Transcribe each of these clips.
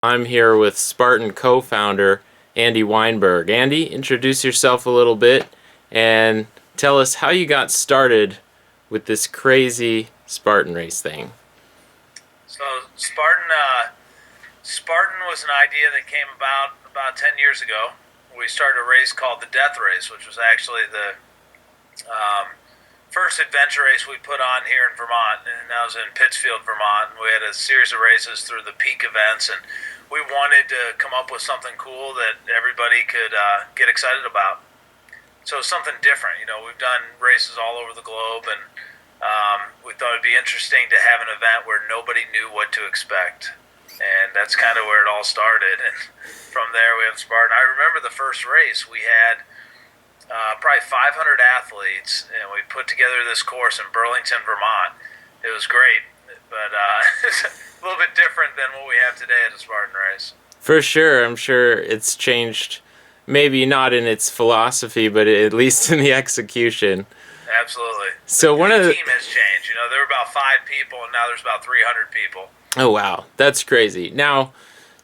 I'm here with Spartan co-founder Andy Weinberg. Andy, introduce yourself a little bit and tell us how you got started with this crazy Spartan race thing. So Spartan was an idea that came about 10 years ago. We started a race called the Death Race, which was actually the first adventure race we put on here in Vermont, and that was in Pittsfield, Vermont. And we had a series of races through the peak events, and we wanted to come up with something cool that everybody could get excited about. So something different. We've done races all over the globe, and we thought it'd be interesting to have an event where nobody knew what to expect. And that's kind of where it all started. And from there, we have Spartan. I remember the first race. We had probably 500 athletes, and we put together this course in Burlington, Vermont. It was great, but it's a little bit different than what we have today at a Spartan race. For sure, I'm sure it's changed, maybe not in its philosophy, but at least in the execution. Absolutely. So the team has changed. There were about 5 people, and now there's about 300 people. Oh wow, that's crazy. Now,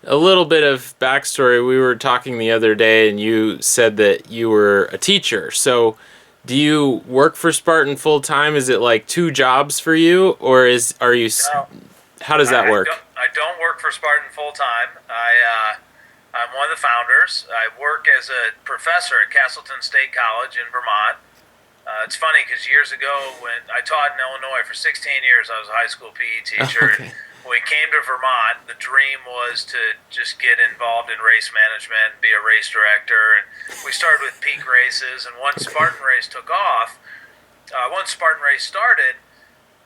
a little bit of backstory. We were talking the other day, and you said that you were a teacher. So, do you work for Spartan full time? Is it like 2 jobs for you, or are you? No, How does that work? I don't work for Spartan full time. I'm one of the founders. I work as a professor at Castleton State College in Vermont. It's funny because years ago, when I taught in Illinois for 16 years, I was a high school PE teacher. Okay. When we came to Vermont, the dream was to just get involved in race management and be a race director. And we started with peak races, and once Spartan race took off, once Spartan race started,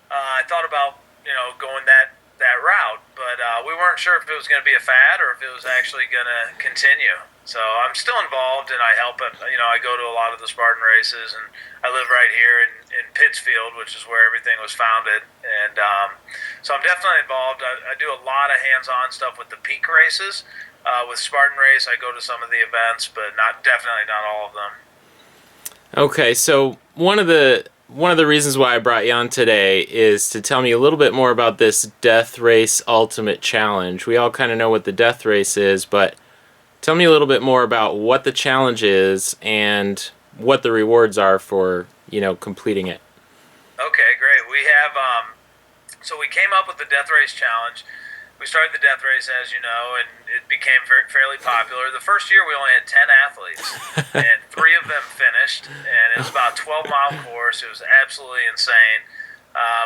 I thought about going that route, but we weren't sure if it was going to be a fad or if it was actually going to continue. So I'm still involved, and I help it. I go to a lot of the Spartan races, and I live right here in Pittsfield, which is where everything was founded. And so I'm definitely involved. I do a lot of hands-on stuff with the peak races. With Spartan race, I go to some of the events, but definitely not all of them. Okay, so one of the reasons why I brought you on today is to tell me a little bit more about this Death Race Ultimate Challenge. We all kind of know what the Death Race is, but tell me a little bit more about what the challenge is and what the rewards are for, completing it. Okay, great. We have, so we came up with the Death Race Challenge. We started the Death Race, as you know, and it became fairly popular. The first year we only had 10 athletes, and 3 of them finished, and it was about a 12-mile course. It was absolutely insane.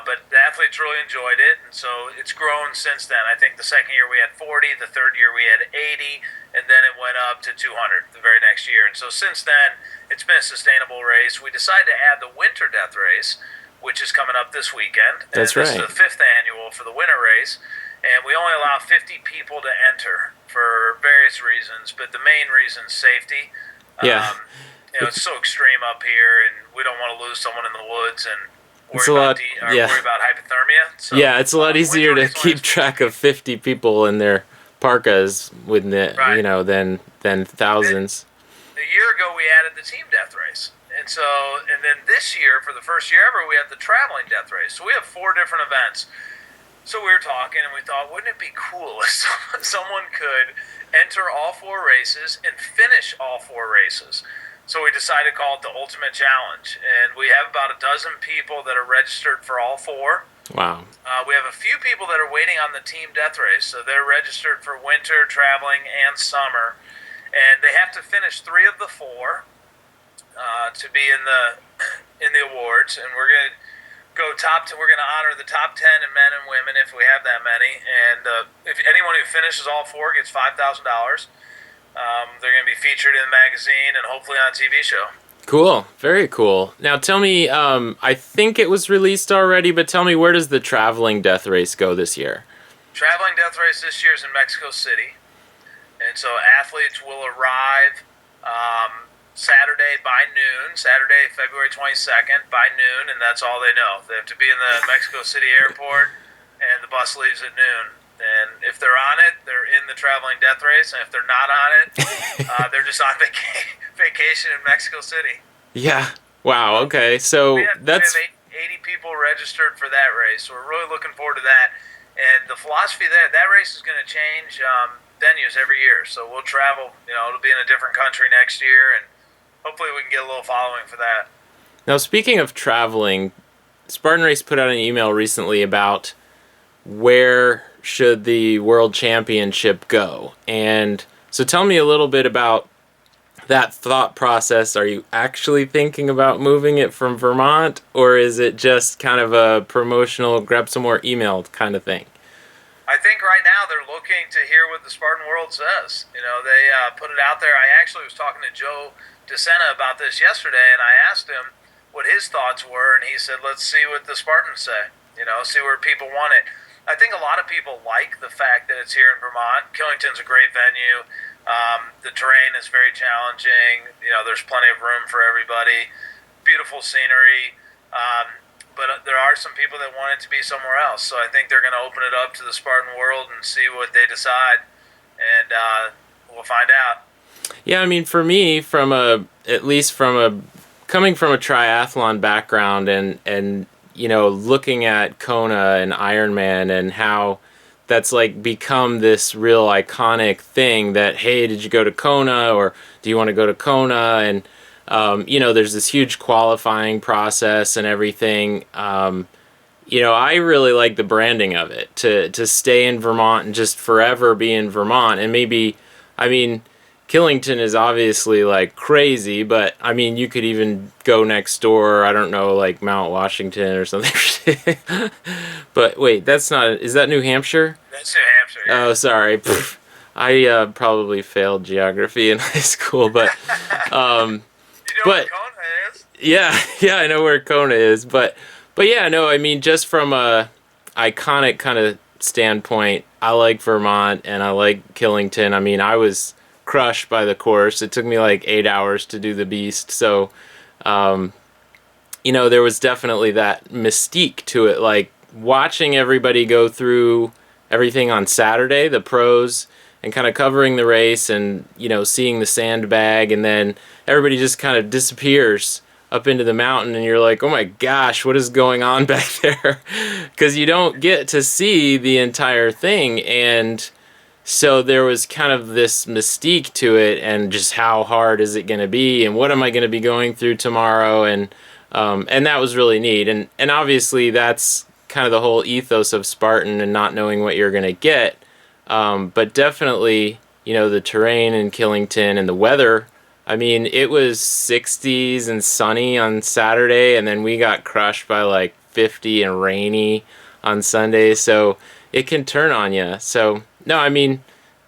But the athletes really enjoyed it, and so it's grown since then. I think the second year we had 40, the third year we had 80, and then it went up to 200 the very next year. And so since then, it's been a sustainable race. We decided to add the Winter Death Race, which is coming up this weekend. That's right. This is the 5th annual for the winter race, and we only allow 50 people to enter for various reasons, but the main reason is safety. Yeah. It's so extreme up here, and we don't want to lose someone in the woods and worry about hypothermia. So, yeah, it's a lot easier to keep track of 50 people in their parkas with than thousands. A year ago, we added the Team Death Race. And then this year, for the first year ever, we had the Traveling Death Race. So we have 4 different events. So we were talking, and we thought, wouldn't it be cool if someone could enter all 4 races and finish all 4 races? So we decided to call it the Ultimate Challenge. And we have about a dozen people that are registered for all 4. Wow. We have a few people that are waiting on the Team Death Race. So they're registered for winter, traveling, and summer. And they have to finish 3 of the 4 to be in the awards. And we're going to go we're going to honor the top 10 in men and women if we have that many. And if anyone who finishes all 4 gets $5,000. They're going to be featured in the magazine and hopefully on a TV show. Cool. Very cool. Now tell me, I think it was released already, but tell me, where does the Traveling Death Race go this year? Traveling Death Race this year is in Mexico City. And so athletes will arrive Saturday, February 22nd by noon, and that's all they know. They have to be in the Mexico City airport, and the bus leaves at noon. And if they're on it, they're in the Traveling Death Race, and if they're not on it, they're just on vacation in Mexico City. Yeah. Wow. Okay. So we have 80 people registered for that race, so we're really looking forward to that. And the philosophy that race is going to change. venues every year. So we'll travel. It'll be in a different country next year, and hopefully we can get a little following for that. Now, speaking of traveling, Spartan Race put out an email recently about where should the World Championship go. And so tell me a little bit about that thought process. Are you actually thinking about moving it from Vermont, or is it just kind of a promotional, grab some more email kind of thing? I think right now they're looking to hear what the Spartan World says. They put it out there. I actually was talking to Joe DeSena about this yesterday, and I asked him what his thoughts were, and he said, let's see what the Spartans say, see where people want it. I think a lot of people like the fact that it's here in Vermont. Killington's a great venue. The terrain is very challenging. There's plenty of room for everybody. Beautiful scenery. But there are some people that want it to be somewhere else. So I think they're going to open it up to the Spartan World and see what they decide. And we'll find out. Yeah, I mean, for me, coming from a triathlon background and looking at Kona and Ironman and how that's like become this real iconic thing that, hey, did you go to Kona, or do you want to go to Kona? And there's this huge qualifying process and everything. I really like the branding of it, to stay in Vermont and just forever be in Vermont. And maybe, Killington is obviously like crazy, but you could even go next door, I don't know, like Mount Washington or something. But wait, is that New Hampshire? That's New Hampshire. Yeah. Oh, sorry. I probably failed geography in high school, but where Kona is? Yeah, I know where Kona is, but yeah, no, just from a iconic kind of standpoint, I like Vermont and I like Killington. I was crushed by the course. It took me like 8 hours to do the beast. So, there was definitely that mystique to it. Like watching everybody go through everything on Saturday, the pros, and kind of covering the race and, seeing the sandbag, and then everybody just kind of disappears up into the mountain and you're like, oh my gosh, what is going on back there? Because you don't get to see the entire thing. And so there was kind of this mystique to it, and just how hard is it going to be, and what am I going to be going through tomorrow, and that was really neat. And obviously that's kind of the whole ethos of Spartan, and not knowing what you're going to get. But definitely, the terrain in Killington and the weather. It was 60s and sunny on Saturday, and then we got crushed by like 50 and rainy on Sunday. So it can turn on you. So no, if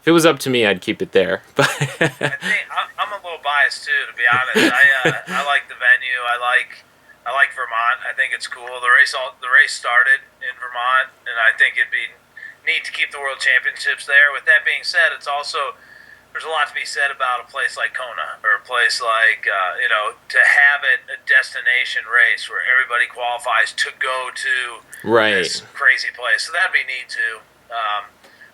it was up to me, I'd keep it there. But I think I'm a little biased too, to be honest. I like the venue. I like Vermont. I think it's cool. The race started in Vermont, and I think it'd be neat to keep the World Championships there. With that being said, it's also, there's a lot to be said about a place like Kona, or a place like to have it a destination race where everybody qualifies to go to this crazy place. So that'd be neat too.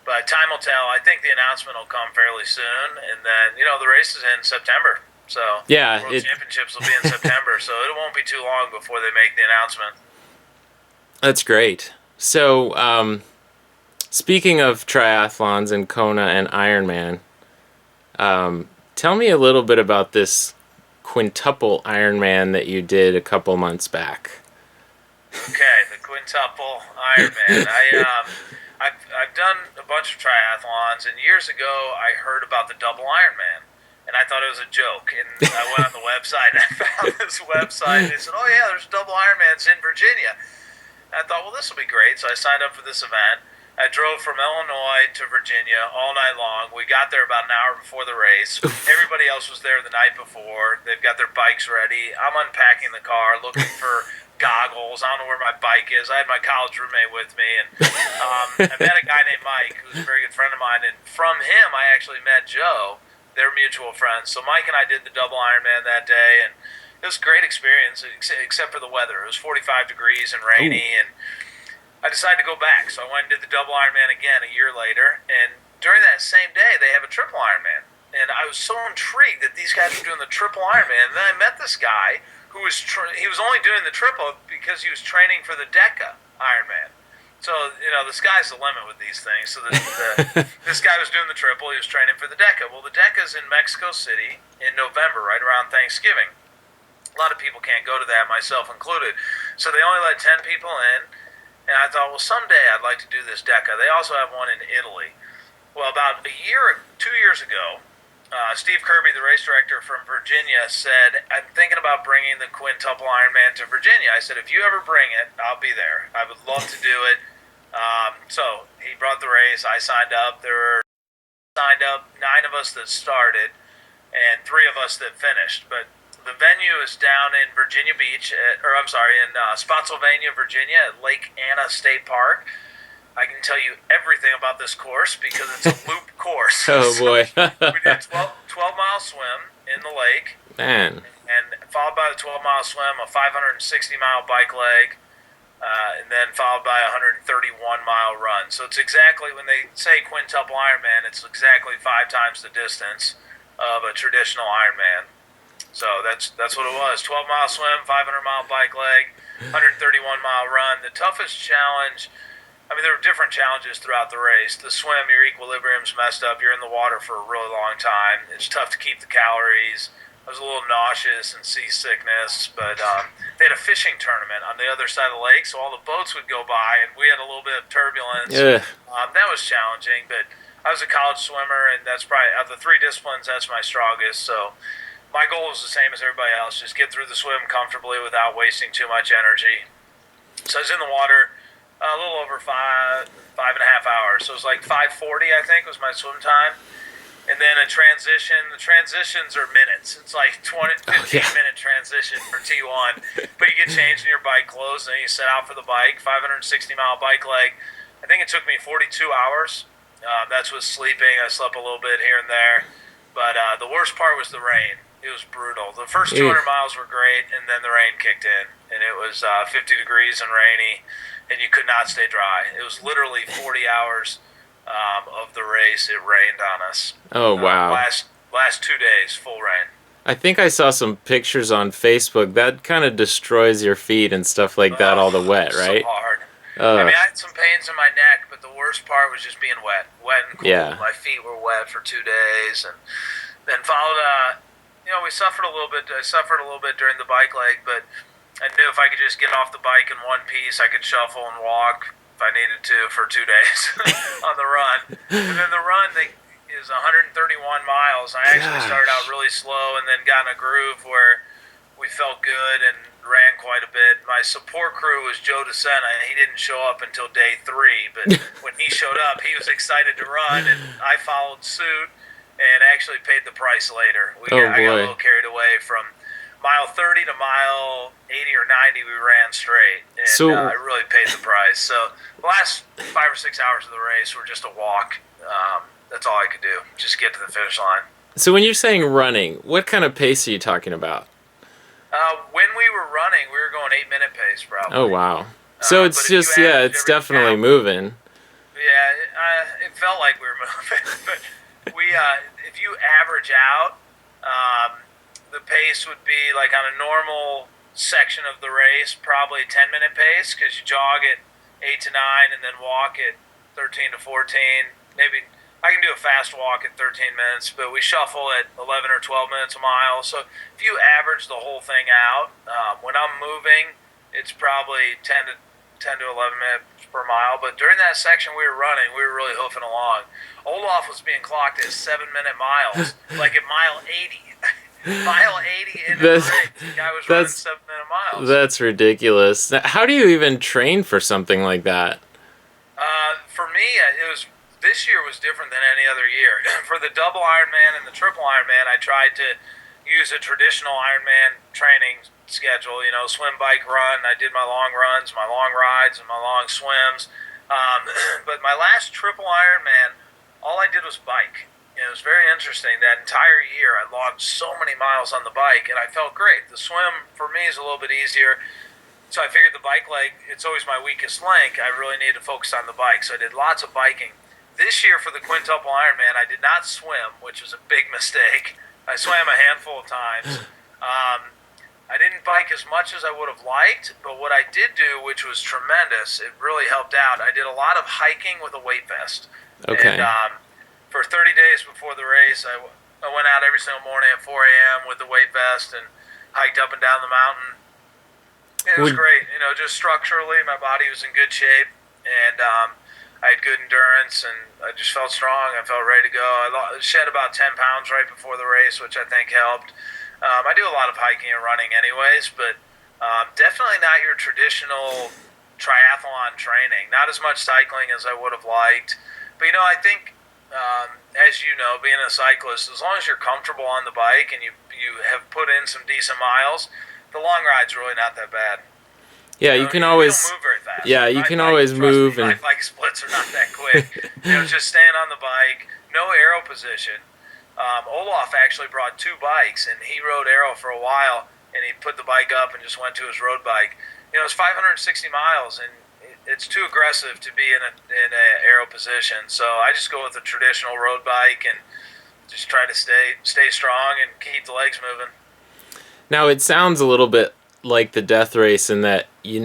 But time will tell. I think the announcement will come fairly soon, and then the race is in September. So yeah, World Championships will be in September, so it won't be too long before they make the announcement. That's great. So speaking of triathlons and Kona and Ironman, tell me a little bit about this Quintuple Ironman that you did a couple months back. Okay, the Quintuple Ironman. I've done a bunch of triathlons, and years ago I heard about the double Ironman, and I thought it was a joke. And I went on the website and I found this website, and they said, oh yeah, there's double Ironmans in Virginia. And I thought, well, this will be great. So I signed up for this event. I drove from Illinois to Virginia all night long. We got there about an hour before the race. Everybody else was there the night before. They've got their bikes ready. I'm unpacking the car, looking for goggles. I don't know where my bike is. I had my college roommate with me, and I met a guy named Mike, who's a very good friend of mine, and from him I actually met Joe. They're mutual friends. So Mike and I did the double Ironman that day, and it was a great experience, except for the weather. It was 45 degrees and rainy, and I decided to go back. So I went and did the double Ironman again a year later, and during that same day they have a triple Ironman, and I was so intrigued that these guys were doing the triple Ironman. And then I met this guy who was he was only doing the triple because he was training for the Deca Ironman. So, the sky's the limit with these things. So this guy was doing the triple. He was training for the DECA. Well, the DECA's in Mexico City in November, right around Thanksgiving. A lot of people can't go to that, myself included. So they only let 10 people in. And I thought, well, someday I'd like to do this DECA. They also have one in Italy. Well, about 2 years ago, Steve Kirby, the race director from Virginia, said, I'm thinking about bringing the Quintuple Ironman to Virginia. I said, if you ever bring it, I'll be there. I would love to do it. So he brought the race. I signed up. There were 9 of us that started and 3 of us that finished. But the venue is down in Virginia Beach, in Spotsylvania, Virginia, at Lake Anna State Park. I can tell you everything about this course because it's a loop course. Oh, boy. We did a 12-mile swim in the lake. Man. And followed by the 12-mile swim, a 560-mile bike leg, and then followed by a 131-mile run. So it's exactly, when they say Quintuple Ironman, it's exactly 5 times the distance of a traditional Ironman. So that's what it was. 12-mile swim, 500-mile bike leg, 131-mile run. The toughest challenge, there were different challenges throughout the race. The swim, your equilibrium's messed up. You're in the water for a really long time. It's tough to keep the calories. I was a little nauseous and seasickness, but they had a fishing tournament on the other side of the lake, so all the boats would go by, and we had a little bit of turbulence. Yeah. That was challenging, but I was a college swimmer, and that's probably, of the 3 disciplines, that's my strongest. So my goal was the same as everybody else, just get through the swim comfortably without wasting too much energy. So I was in the water a little over 5.5 hours. So it was like 5:40, I think, was my swim time. And then a transition. The transitions are minutes. It's like 15-minute transition for T1. But you get changed in your bike clothes, and then you set out for the bike. 560-mile bike leg. I think it took me 42 hours. That's with sleeping. I slept a little bit here and there. But the worst part was the rain. It was brutal. The first 200 miles were great, and then the rain kicked in. And it was 50 degrees and rainy, and you could not stay dry. It was literally 40 hours of the race. It rained on us. Oh, wow. Last 2 days, full rain. I think I saw some pictures on Facebook. That kind of destroys your feet and stuff like that, all the wet, right? So hard. I had some pains in my neck, but the worst part was just being wet and cold. Yeah. My feet were wet for 2 days, and then followed. We suffered a little bit. I suffered a little bit during the bike leg, but I knew if I could just get off the bike in one piece, I could shuffle and walk if I needed to for 2 days on the run. And then the run is 131 miles. I actually started out really slow and then got in a groove where we felt good and ran quite a bit. My support crew was Joe DeSena. He didn't show up until day 3, but when he showed up, he was excited to run, and I followed suit and actually paid the price later. I got a little carried away from mile 30 to mile 80 or 90, we ran straight, and I really paid the price. So the last 5 or 6 hours of the race were just a walk. That's all I could do, just get to the finish line. So when you're saying running, what kind of pace are you talking about? When we were running, we were going 8-minute pace, probably. Oh, wow. So it's just, it's definitely moving. Yeah, it felt like we were moving. But if you average out, the pace would be like on a normal section of the race, probably 10-minute pace, because you jog at 8 to 9 and then walk at 13 to 14. Maybe I can do a fast walk at 13 minutes, but we shuffle at 11 or 12 minutes a mile. So if you average the whole thing out, when I'm moving, it's probably 10 to 11 minutes per mile. But during that section we were running, we were really hoofing along. Olaf was being clocked at 7-minute miles, like at mile 80. Mile 80 into the race. The guy was running 7-minute miles. That's ridiculous. How do you even train for something like that? For me, this year was different than any other year. For the double Ironman and the triple Ironman, I tried to use a traditional Ironman training schedule. Swim, bike, run. I did my long runs, my long rides, and my long swims. But my last triple Ironman, all I did was bike. It was very interesting. That entire year, I logged so many miles on the bike, and I felt great. The swim, for me, is a little bit easier. So I figured the bike leg, it's always my weakest link. I really need to focus on the bike. So I did lots of biking. This year for the Quintuple Ironman, I did not swim, which was a big mistake. I swam a handful of times. I didn't bike as much as I would have liked, but what I did do, which was tremendous, it really helped out. I did a lot of hiking with a weight vest. Okay. And for 30 days before the race, I went out every single morning at 4 a.m. with the weight vest and hiked up and down the mountain. It was great. Just structurally, my body was in good shape, and I had good endurance, and I just felt strong. I felt ready to go. I shed about 10 pounds right before the race, which I think helped. I do a lot of hiking and running anyways, but definitely not your traditional triathlon training. Not as much cycling as I would have liked. But, I think, as you know, being a cyclist, as long as you're comfortable on the bike and you have put in some decent miles, the long ride's really not that bad. Yeah, you can always. You don't move very fast. Yeah, you can always move. My bike splits are not that quick. Just staying on the bike, no aero position. Olaf actually brought 2 bikes, and he rode aero for a while, and he put the bike up and just went to his road bike. It's 560 miles, and it's too aggressive to be in a aero position. So I just go with a traditional road bike and just try to stay strong and keep the legs moving. Now, it sounds a little bit like the death race in that you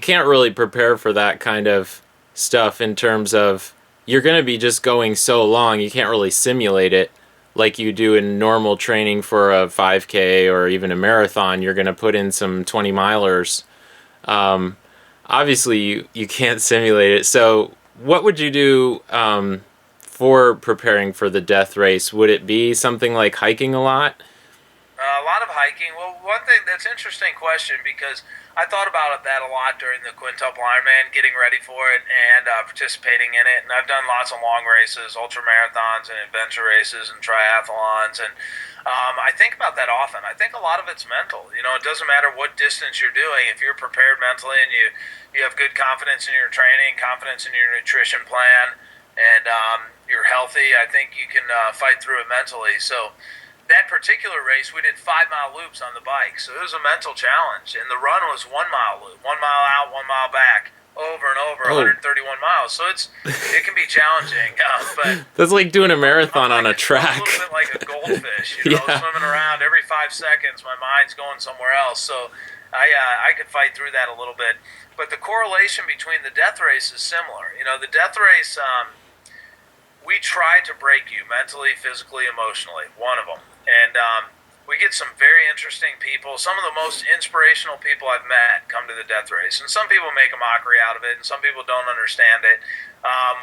can't really prepare for that kind of stuff in terms of you're going to be just going so long, you can't really simulate it like you do in normal training for a 5K or even a marathon. You're going to put in some 20 milers. Obviously, you can't simulate it. So what would you do for preparing for the death race? Would it be something like hiking a lot? A lot of hiking. Well, one thing that's an interesting question because I thought about that a lot during the Quintuple Ironman, getting ready for it and participating in it. And I've done lots of long races, ultra marathons, and adventure races, and triathlons. And I think about that often. I think a lot of it's mental. It doesn't matter what distance you're doing. If you're prepared mentally and you have good confidence in your training, confidence in your nutrition plan, and you're healthy, I think you can fight through it mentally. So that particular race, we did 5-mile loops on the bike, so it was a mental challenge. And the run was 1-mile loop, 1 mile out, 1 mile back, over and over, 131 miles. So it can be challenging. But that's like doing a marathon on a track. It's a little bit like a goldfish, Yeah. Swimming around every 5 seconds. My mind's going somewhere else. So I could fight through that a little bit. But the correlation between the death race is similar. The death race, we try to break you mentally, physically, emotionally. One of them. And we get some very interesting people. Some of the most inspirational people I've met come to the death race. And some people make a mockery out of it, and some people don't understand it.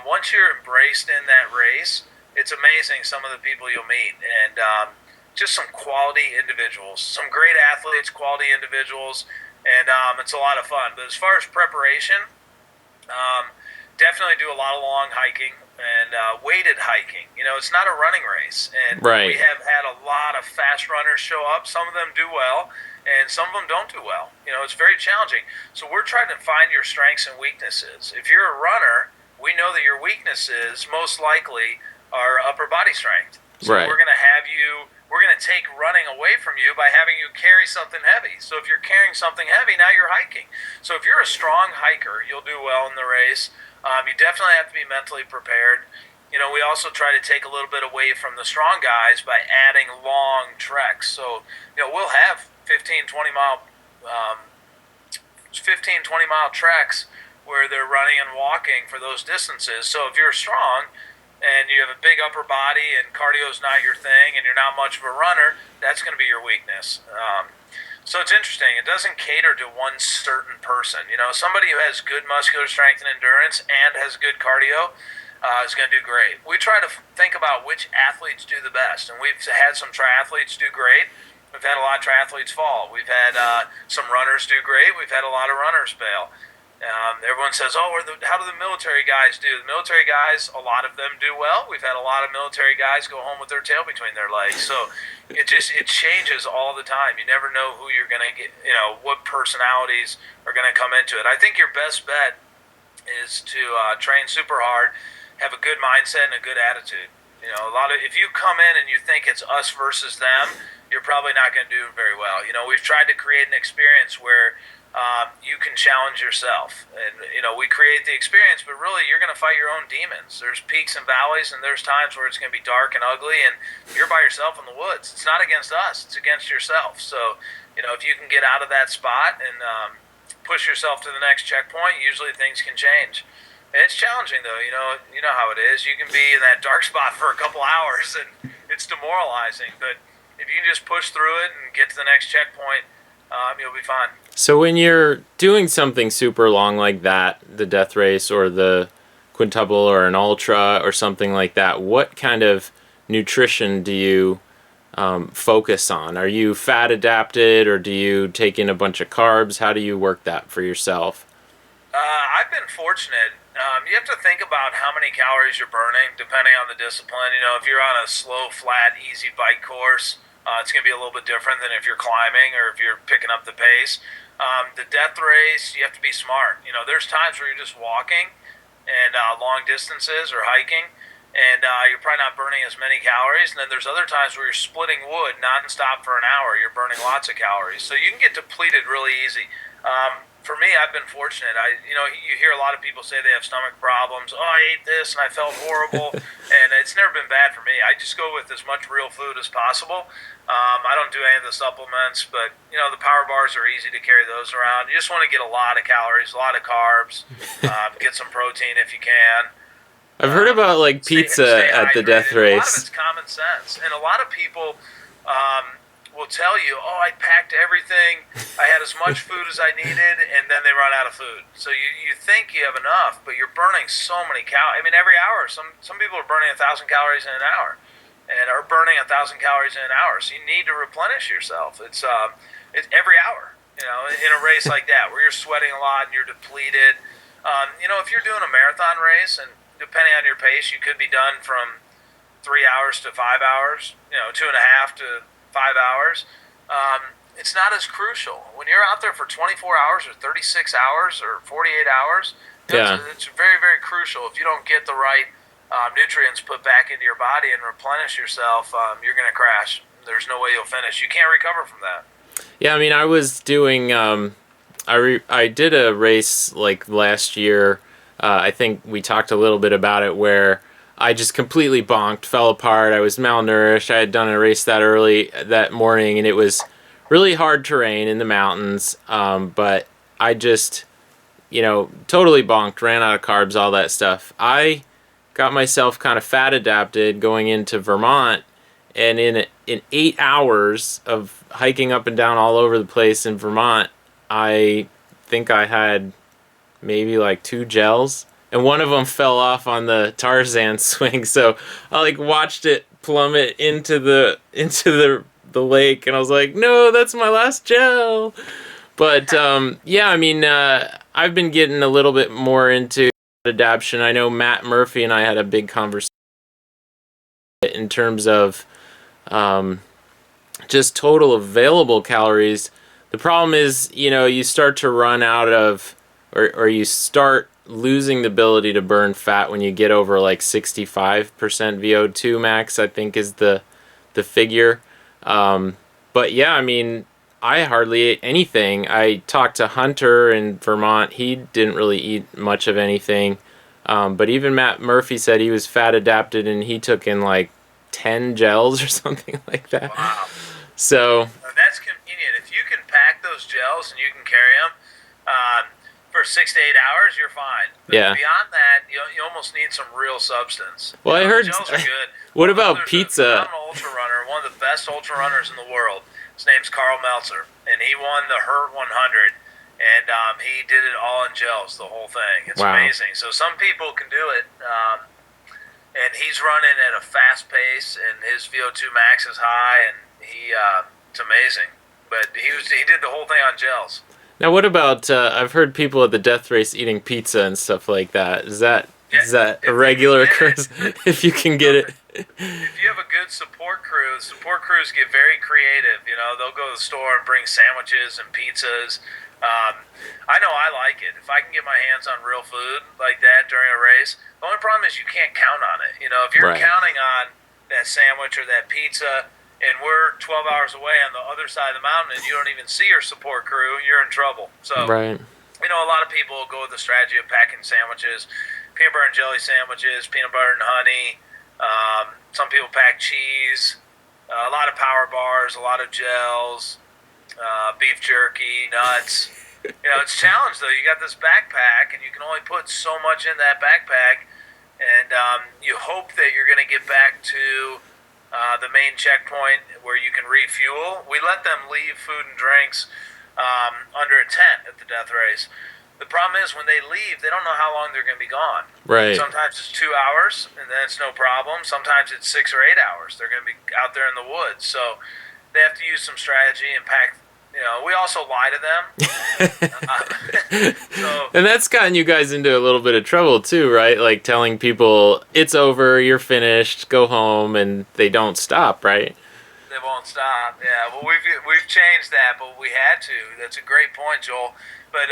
Once you're embraced in that race, it's amazing some of the people you'll meet. And just some quality individuals, some great athletes, quality individuals. And it's a lot of fun. But as far as preparation, definitely do a lot of long hiking and weighted hiking. It's not a running race, and right. We have had a lot of fast runners show up. Some of them do well, and some of them don't do well. It's very challenging. So we're trying to find your strengths and weaknesses. If you're a runner, we know that your weaknesses most likely are upper body strength. So right. We're going to take running away from you by having you carry something heavy. So if you're carrying something heavy, now you're hiking. So if you're a strong hiker, you'll do well in the race. You definitely have to be mentally prepared. We also try to take a little bit away from the strong guys by adding long treks. So, we'll have 15, 20-mile treks where they're running and walking for those distances. So if you're strong and you have a big upper body and cardio's not your thing and you're not much of a runner, that's going to be your weakness. So it's interesting. It doesn't cater to one certain person. Somebody who has good muscular strength and endurance and has good cardio is going to do great. We try to think about which athletes do the best, and we've had some triathletes do great. We've had a lot of triathletes fall. We've had some runners do great. We've had a lot of runners fail. Everyone says, how do the military guys do? The military guys, a lot of them do well. We've had a lot of military guys go home with their tail between their legs. So it changes all the time. You never know who you're going to get, what personalities are going to come into it. I think your best bet is to train super hard, have a good mindset and a good attitude. If you come in and you think it's us versus them, you're probably not going to do very well. We've tried to create an experience where you can challenge yourself. And, we create the experience, but really you're going to fight your own demons. There's peaks and valleys, and there's times where it's going to be dark and ugly, and you're by yourself in the woods. It's not against us, it's against yourself. So, if you can get out of that spot and push yourself to the next checkpoint, usually things can change. And it's challenging, though. You know how it is. You can be in that dark spot for a couple hours, and it's demoralizing. But if you can just push through it and get to the next checkpoint, you'll be fine. So when you're doing something super long like that, the death race or the quintuple or an ultra or something like that, what kind of nutrition do you focus on? Are you fat adapted, or do you take in a bunch of carbs? How do you work that for yourself? I've been fortunate. You have to think about how many calories you're burning depending on the discipline. If you're on a slow, flat, easy bike course, it's going to be a little bit different than if you're climbing or if you're picking up the pace. The death race, you have to be smart. There's times where you're just walking and long distances or hiking, and you're probably not burning as many calories. And then there's other times where you're splitting wood nonstop for an hour. You're burning lots of calories. So you can get depleted really easy. For me, I've been fortunate. You hear a lot of people say they have stomach problems. Oh, I ate this and I felt horrible, and it's never been bad for me. I just go with as much real food as possible. I don't do any of the supplements, but the power bars are easy to carry those around. You just want to get a lot of calories, a lot of carbs, get some protein if you can. I've heard about pizza stay at the hydrated. death A lot of race. it's common sense, and a lot of people will tell you, "Oh, I packed everything. I had as much food as I needed," and then they run out of food. So you think you have enough, but you're burning so many calories. I mean, every hour, some people are burning 1,000 calories in an hour, and are burning 1,000 calories in an hour. So you need to replenish yourself. It's every hour. In a race like that where you're sweating a lot and you're depleted. If you're doing a marathon race, and depending on your pace, you could be done from 3 hours to 5 hours. 2.5 to 5 hours. It's not as crucial when you're out there for 24 hours or 36 hours or 48 hours. It's very, very crucial. If you don't get the right nutrients put back into your body and replenish yourself, you're going to crash. There's no way you'll finish. You can't recover from that. Yeah, I mean, I was doing. I did a race last year. I think we talked a little bit about it, where I just completely bonked, fell apart. I was malnourished. I had done a race that early that morning, and it was really hard terrain in the mountains. But I just, totally bonked, ran out of carbs, all that stuff. I got myself kind of fat adapted going into Vermont, and in 8 hours of hiking up and down all over the place in Vermont, I think I had maybe 2 gels. And one of them fell off on the Tarzan swing, so I watched it plummet into the lake, and I was like, "No, that's my last gel." But yeah, I mean, I've been getting a little bit more into adaptation. I know Matt Murphy and I had a big conversation in terms of just total available calories. The problem is, you start to run out of, or you start losing the ability to burn fat when you get over 65% VO2 max, I think is the figure. But yeah, I mean, I hardly ate anything. I talked to Hunter in Vermont. He didn't really eat much of anything. But even Matt Murphy said he was fat adapted, and he took in 10 gels or something like that. Wow. So that's convenient. If you can pack those gels and you can carry them for 6 to 8 hours, you're fine. But beyond that, you almost need some real substance. Well, I heard. Gels are good. What about pizza? I'm an ultra runner, one of the best ultra runners in the world. His name's Carl Meltzer, and he won the Hurt 100, and he did it all in gels, the whole thing. It's amazing. So some people can do it, and he's running at a fast pace, and his VO2 max is high, and it's amazing. But he did the whole thing on gels. Now, what about? I've heard people at the death race eating pizza and stuff like that. Is that a regular occurrence? If you can get it. If you have a good support crews get very creative. They'll go to the store and bring sandwiches and pizzas. I know I like it. If I can get my hands on real food like that during a race, the only problem is you can't count on it. If you're counting on that sandwich or that pizza, and we're 12 hours away on the other side of the mountain, and you don't even see your support crew, you're in trouble. So, Right. a lot of people go with the strategy of packing sandwiches, peanut butter and jelly sandwiches, peanut butter and honey. Some people pack cheese, a lot of power bars, a lot of gels, beef jerky, nuts. It's a challenge though. You got this backpack, and you can only put so much in that backpack, and you hope that you're going to get back to the main checkpoint where you can refuel. We let them leave food and drinks under a tent at the death race. The problem is when they leave, they don't know how long they're going to be gone. Right. Sometimes it's 2 hours, and then it's no problem. Sometimes it's 6 or 8 hours. They're going to be out there in the woods. So they have to use some strategy and pack. We also lie to them. And that's gotten you guys into a little bit of trouble too, right? Like telling people it's over, you're finished, go home, and they don't stop, right? They won't stop. Yeah. Well, we've changed that, but we had to. That's a great point, Joel. But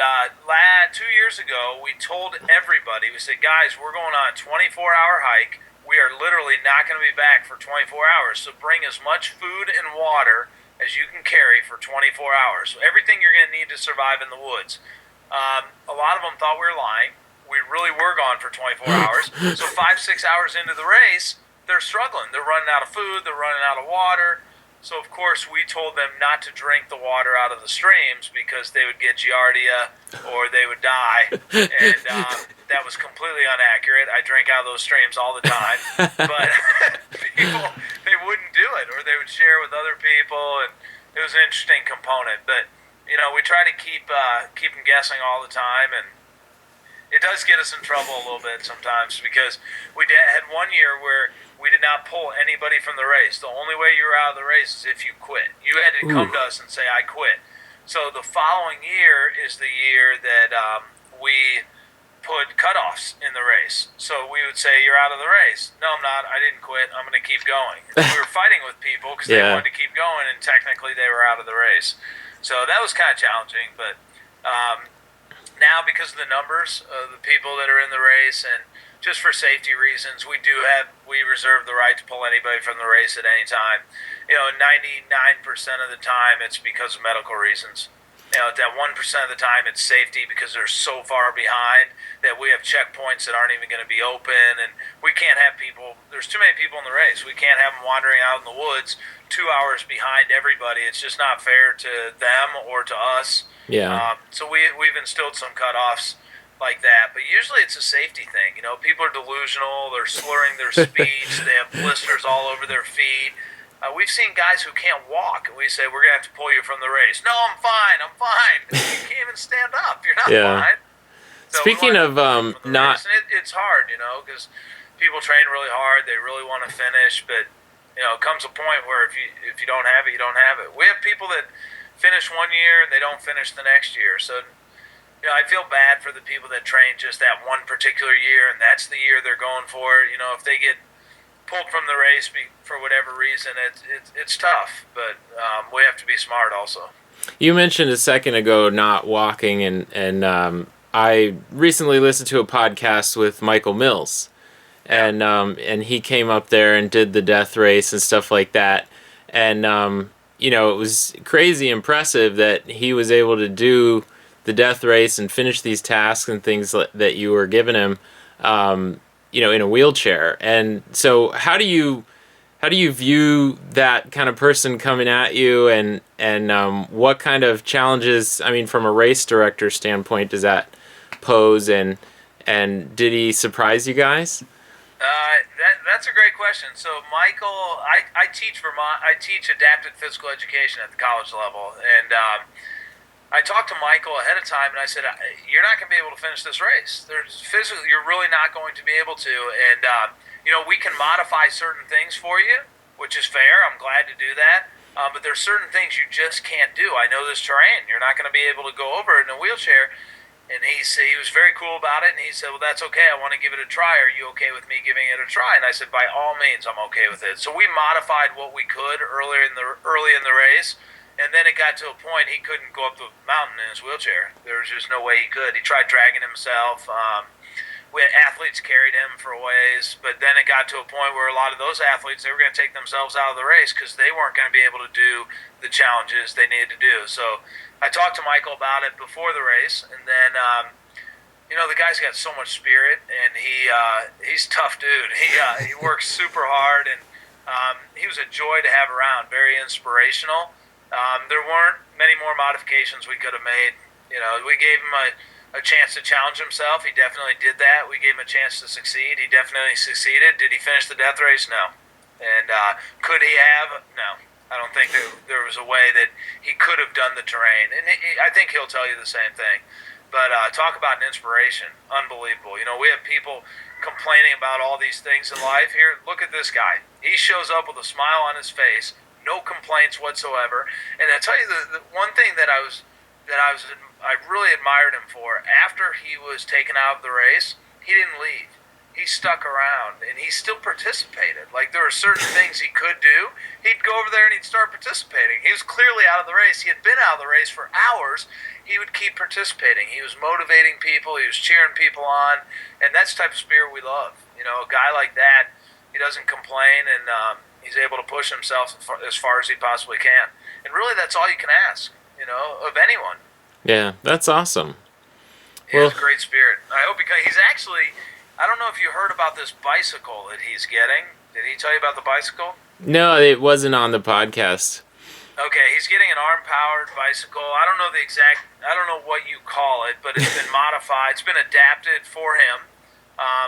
2 years ago, we told everybody. We said, guys, we're going on a 24-hour hike. We are literally not going to be back for 24 hours. So bring as much food and water as you can carry for 24 hours. So everything you're going to need to survive in the woods. A lot of them thought we were lying. We really were gone for 24 hours. So 5-6 hours into the race, they're struggling. They're running out of food. They're running out of water. So, of course, we told them not to drink the water out of the streams because they would get giardia or they would die. And that was completely inaccurate. I drank out of those streams all the time. But people, they wouldn't do it, or they would share with other people. And it was an interesting component. But, we try to keep them guessing all the time. And it does get us in trouble a little bit sometimes because we had 1 year where we did not pull anybody from the race. The only way you were out of the race is if you quit. You had to come to us and say, I quit. So the following year is the year that we put cutoffs in the race. So we would say, you're out of the race. No, I'm not. I didn't quit. I'm going to keep going. And we were fighting with people because they wanted to keep going, and technically they were out of the race. So that was kind of challenging. But now, because of the numbers of the people that are in the race, and just for safety reasons, we reserve the right to pull anybody from the race at any time. 99% of the time it's because of medical reasons. That 1% of the time it's safety because they're so far behind that we have checkpoints that aren't even going to be open, and we can't have people. There's too many people in the race. We can't have them wandering out in the woods 2 hours behind everybody. It's just not fair to them or to us. Yeah. So we've instilled some cutoffs like that, but usually it's a safety thing. People are delusional, they're slurring their speech, they have blisters all over their feet. We've seen guys who can't walk, and we say, we're going to have to pull you from the race. No, I'm fine. You can't even stand up. You're not fine. So speaking of not... It's hard, because people train really hard, they really want to finish, but, it comes a point where if you don't have it, you don't have it. We have people that finish 1 year and they don't finish the next year, so... I feel bad for the people that train just that one particular year, and that's the year they're going for. If they get pulled from the race for whatever reason, it's tough. But we have to be smart also. You mentioned a second ago not walking, and I recently listened to a podcast with Michael Mills, and he came up there and did the death race and stuff like that, and it was crazy impressive that he was able to do the death race and finish these tasks and things that you were giving him, in a wheelchair. And so how do you view that kind of person coming at you, and what kind of challenges, from a race director standpoint, does that pose, and did he surprise you guys? That's a great question. So Michael, I teach Vermont. I teach adapted physical education at the college level, and I talked to Michael ahead of time, and I said, you're not going to be able to finish this race. You're really not going to be able to. And, we can modify certain things for you, which is fair. I'm glad to do that. But there's certain things you just can't do. I know this terrain. You're not going to be able to go over it in a wheelchair. And he was very cool about it, and he said, well, that's okay. I want to give it a try. Are you okay with me giving it a try? And I said, by all means, I'm okay with it. So we modified what we could early in the race. And then it got to a point he couldn't go up the mountain in his wheelchair. There was just no way he could. He tried dragging himself. athletes carried him for a ways, but then it got to a point where a lot of those athletes, they were going to take themselves out of the race because they weren't going to be able to do the challenges they needed to do. So I talked to Michael about it before the race, and then the guy's got so much spirit, and he's a tough dude. He works super hard, and he was a joy to have around. Very inspirational. There weren't many more modifications we could have made. We gave him a chance to challenge himself. He definitely did that. We gave him a chance to succeed. He definitely succeeded. Did he finish the death race? No. And could he have? No. I don't think there was a way that he could have done the terrain. And I think he'll tell you the same thing. But talk about an inspiration. Unbelievable. We have people complaining about all these things in life. Here, look at this guy. He shows up with a smile on his face, no complaints whatsoever. And I tell you, the one thing that I really admired him for, after he was taken out of the race, he didn't leave. He stuck around, and he still participated. Like, there were certain things he could do. He'd go over there and he'd start participating. He was clearly out of the race. He had been out of the race for hours. He would keep participating. He was motivating people. He was cheering people on, and that's the type of spirit we love. A guy like that, he doesn't complain, and he's able to push himself as far as he possibly can. And really, that's all you can ask, of anyone. Yeah, that's awesome. He has a great spirit. I hope he's actually, I don't know if you heard about this bicycle that he's getting. Did he tell you about the bicycle? No, it wasn't on the podcast. Okay, he's getting an arm-powered bicycle. I don't know what you call it, but it's been modified. It's been adapted for him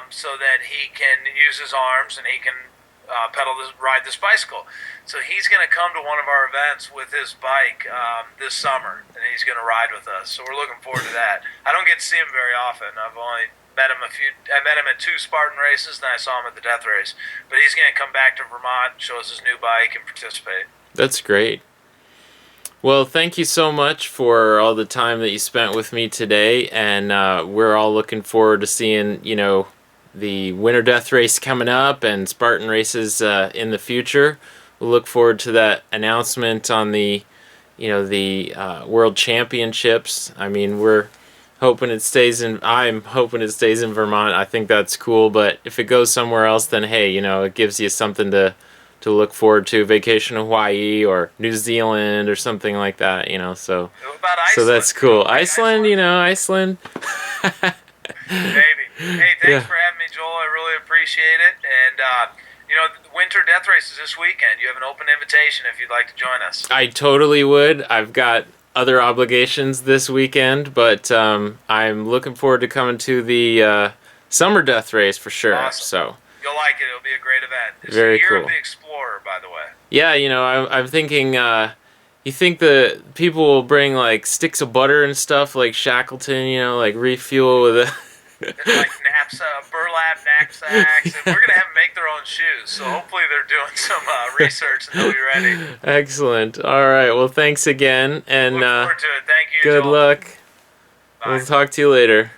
so that he can use his arms and he can ride this bicycle. So he's going to come to one of our events with his bike this summer, and he's going to ride with us. So we're looking forward to that. I don't get to see him very often. I've only met him I met him at 2 Spartan races, then I saw him at the death race. But he's going to come back to Vermont, show us his new bike, and participate. That's great. Well, thank you so much for all the time that you spent with me today, and we're all looking forward to seeing, the winter death race coming up and Spartan races in the future. We'll look forward to that announcement on the World Championships. I mean, I'm hoping it stays in Vermont. I think that's cool, but if it goes somewhere else, then hey, it gives you something to look forward to. Vacation in Hawaii or New Zealand or something like that, so. What about Iceland? So that's cool. Iceland. Maybe. Hey, thanks for having me, Joel. I really appreciate it. And, the winter death race is this weekend. You have an open invitation if you'd like to join us. I totally would. I've got other obligations this weekend, but I'm looking forward to coming to the summer death race for sure. Awesome. So you'll like it. It'll be a great event. It's very the year cool. of the Explorer, by the way. Yeah, I'm thinking, you think the people will bring, like, sticks of butter and stuff, like Shackleton, like refuel with a... like burlap knapsacks, and we're going to have them make their own shoes, so hopefully they're doing some research and they'll be ready. Excellent. All right, well, thanks again, and look forward to it. Thank you, good Joel. luck. Bye. We'll talk to you later.